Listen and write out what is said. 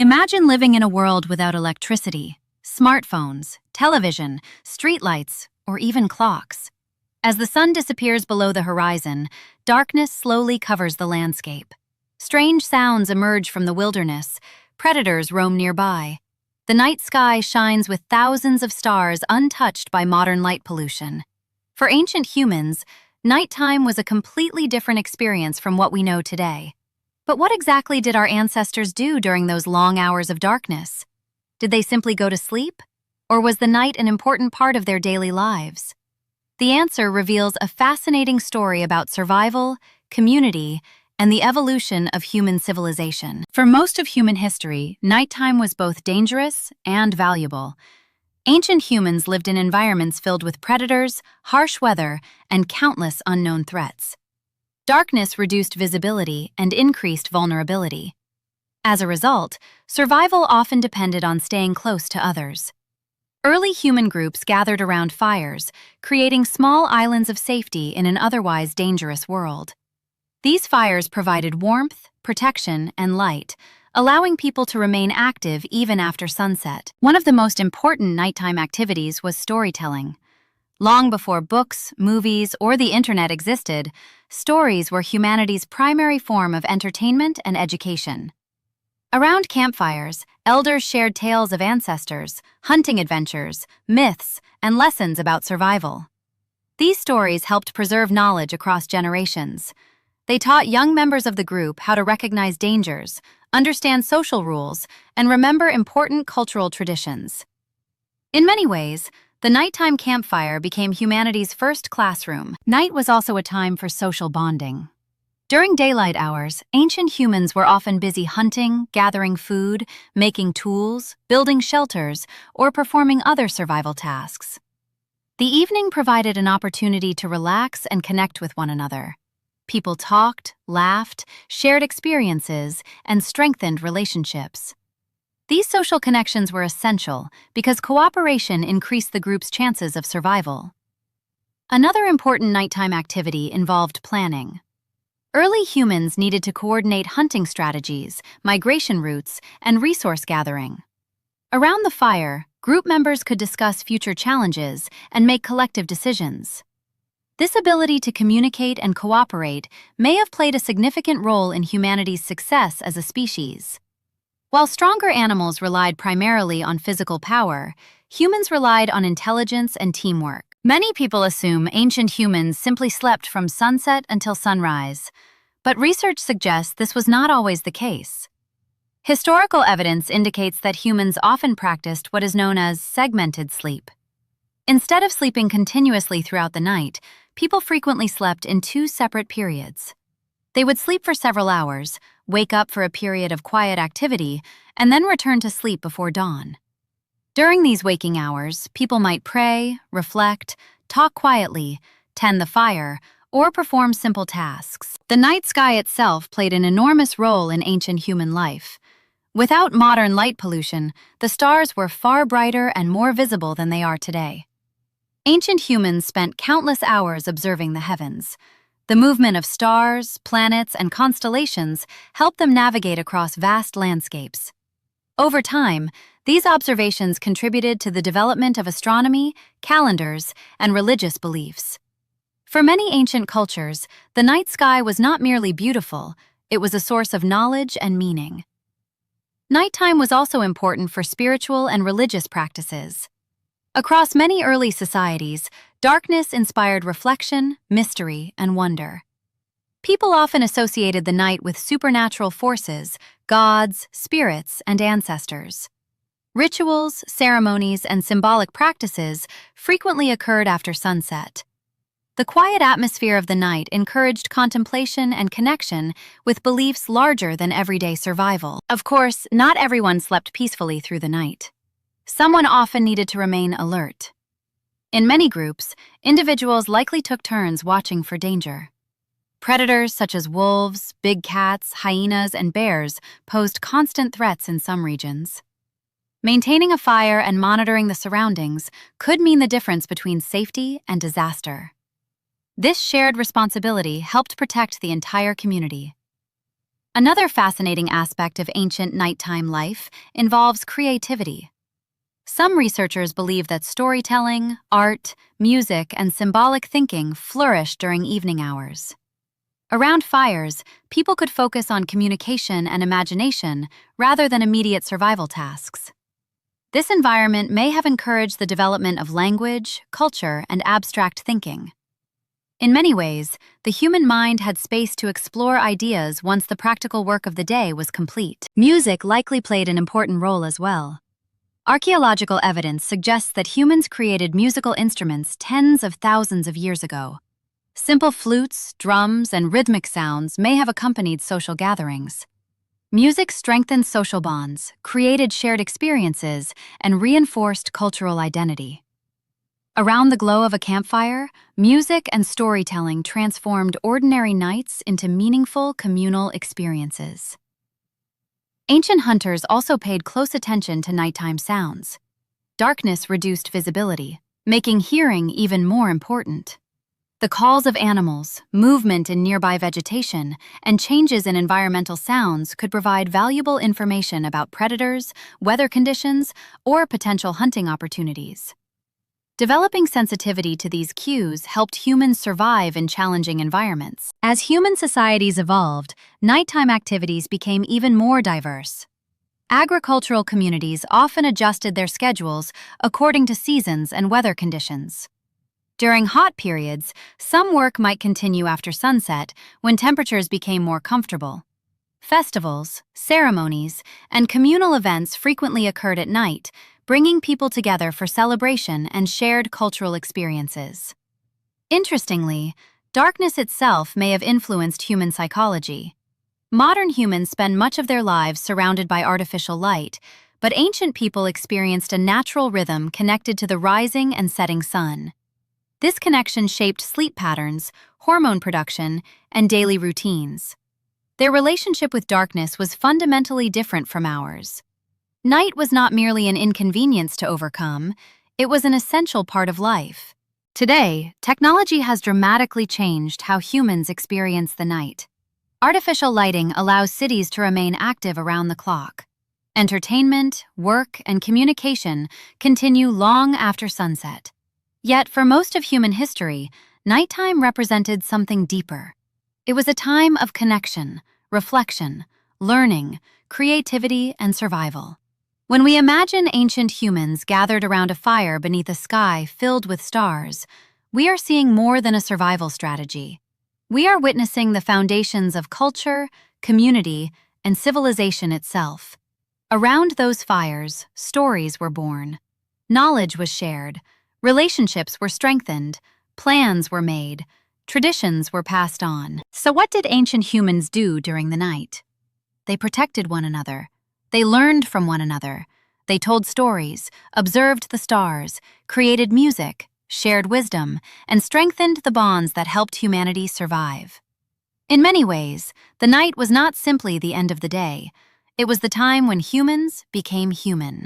Imagine living in a world without electricity, smartphones, television, streetlights, or even clocks. As the sun disappears below the horizon, darkness slowly covers the landscape. Strange sounds emerge from the wilderness, predators roam nearby. The night sky shines with thousands of stars untouched by modern light pollution. For ancient humans, nighttime was a completely different experience from what we know today. But what exactly did our ancestors do during those long hours of darkness? Did they simply go to sleep? Or was the night an important part of their daily lives? The answer reveals a fascinating story about survival, community, and the evolution of human civilization. For most of human history, nighttime was both dangerous and valuable. Ancient humans lived in environments filled with predators, harsh weather, and countless unknown threats. Darkness reduced visibility and increased vulnerability. As a result, survival often depended on staying close to others. Early human groups gathered around fires, creating small islands of safety in an otherwise dangerous world. These fires provided warmth, protection, and light, allowing people to remain active even after sunset. One of the most important nighttime activities was storytelling. Long before books, movies, or the internet existed, stories were humanity's primary form of entertainment and education. Around campfires, elders shared tales of ancestors, hunting adventures, myths, and lessons about survival. These stories helped preserve knowledge across generations. They taught young members of the group how to recognize dangers, understand social rules, and remember important cultural traditions. In many ways, the nighttime campfire became humanity's first classroom. Night was also a time for social bonding. During daylight hours, ancient humans were often busy hunting, gathering food, making tools, building shelters, or performing other survival tasks. The evening provided an opportunity to relax and connect with one another. People talked, laughed, shared experiences, and strengthened relationships. These social connections were essential because cooperation increased the group's chances of survival. Another important nighttime activity involved planning. Early humans needed to coordinate hunting strategies, migration routes, and resource gathering. Around the fire, group members could discuss future challenges and make collective decisions. This ability to communicate and cooperate may have played a significant role in humanity's success as a species. While stronger animals relied primarily on physical power, humans relied on intelligence and teamwork. Many people assume ancient humans simply slept from sunset until sunrise, but research suggests this was not always the case. Historical evidence indicates that humans often practiced what is known as segmented sleep. Instead of sleeping continuously throughout the night, people frequently slept in two separate periods. They would sleep for several hours, wake up for a period of quiet activity, and then return to sleep before dawn. During these waking hours, people might pray, reflect, talk quietly, tend the fire, or perform simple tasks. The night sky itself played an enormous role in ancient human life. Without modern light pollution, the stars were far brighter and more visible than they are today. Ancient humans spent countless hours observing the heavens. The movement of stars, planets, and constellations helped them navigate across vast landscapes. Over time, these observations contributed to the development of astronomy, calendars, and religious beliefs. For many ancient cultures, the night sky was not merely beautiful, it was a source of knowledge and meaning. Nighttime was also important for spiritual and religious practices. Across many early societies, darkness inspired reflection, mystery, and wonder. People often associated the night with supernatural forces, gods, spirits, and ancestors. Rituals, ceremonies, and symbolic practices frequently occurred after sunset. The quiet atmosphere of the night encouraged contemplation and connection with beliefs larger than everyday survival. Of course, not everyone slept peacefully through the night. Someone often needed to remain alert. In many groups, individuals likely took turns watching for danger. Predators such as wolves, big cats, hyenas, and bears posed constant threats in some regions. Maintaining a fire and monitoring the surroundings could mean the difference between safety and disaster. This shared responsibility helped protect the entire community. Another fascinating aspect of ancient nighttime life involves creativity. Some researchers believe that storytelling, art, music, and symbolic thinking flourished during evening hours. Around fires, people could focus on communication and imagination rather than immediate survival tasks. This environment may have encouraged the development of language, culture, and abstract thinking. In many ways, the human mind had space to explore ideas once the practical work of the day was complete. Music likely played an important role as well. Archaeological evidence suggests that humans created musical instruments tens of thousands of years ago. Simple flutes, drums, and rhythmic sounds may have accompanied social gatherings. Music strengthened social bonds, created shared experiences, and reinforced cultural identity. Around the glow of a campfire, music and storytelling transformed ordinary nights into meaningful communal experiences. Ancient hunters also paid close attention to nighttime sounds. Darkness reduced visibility, making hearing even more important. The calls of animals, movement in nearby vegetation, and changes in environmental sounds could provide valuable information about predators, weather conditions, or potential hunting opportunities. Developing sensitivity to these cues helped humans survive in challenging environments. As human societies evolved, nighttime activities became even more diverse. Agricultural communities often adjusted their schedules according to seasons and weather conditions. During hot periods, some work might continue after sunset when temperatures became more comfortable. Festivals, ceremonies, and communal events frequently occurred at night, bringing people together for celebration and shared cultural experiences. Interestingly, darkness itself may have influenced human psychology. Modern humans spend much of their lives surrounded by artificial light, but ancient people experienced a natural rhythm connected to the rising and setting sun. This connection shaped sleep patterns, hormone production, and daily routines. Their relationship with darkness was fundamentally different from ours. Night was not merely an inconvenience to overcome, it was an essential part of life. Today, technology has dramatically changed how humans experience the night. Artificial lighting allows cities to remain active around the clock. Entertainment, work, and communication continue long after sunset. Yet, for most of human history, nighttime represented something deeper. It was a time of connection, reflection, learning, creativity, and survival. When we imagine ancient humans gathered around a fire beneath a sky filled with stars, we are seeing more than a survival strategy. We are witnessing the foundations of culture, community, and civilization itself. Around those fires, stories were born. Knowledge was shared. Relationships were strengthened. Plans were made. Traditions were passed on. So what did ancient humans do during the night? They protected one another. They learned from one another. They told stories, observed the stars, created music, shared wisdom, and strengthened the bonds that helped humanity survive. In many ways, the night was not simply the end of the day. It was the time when humans became human.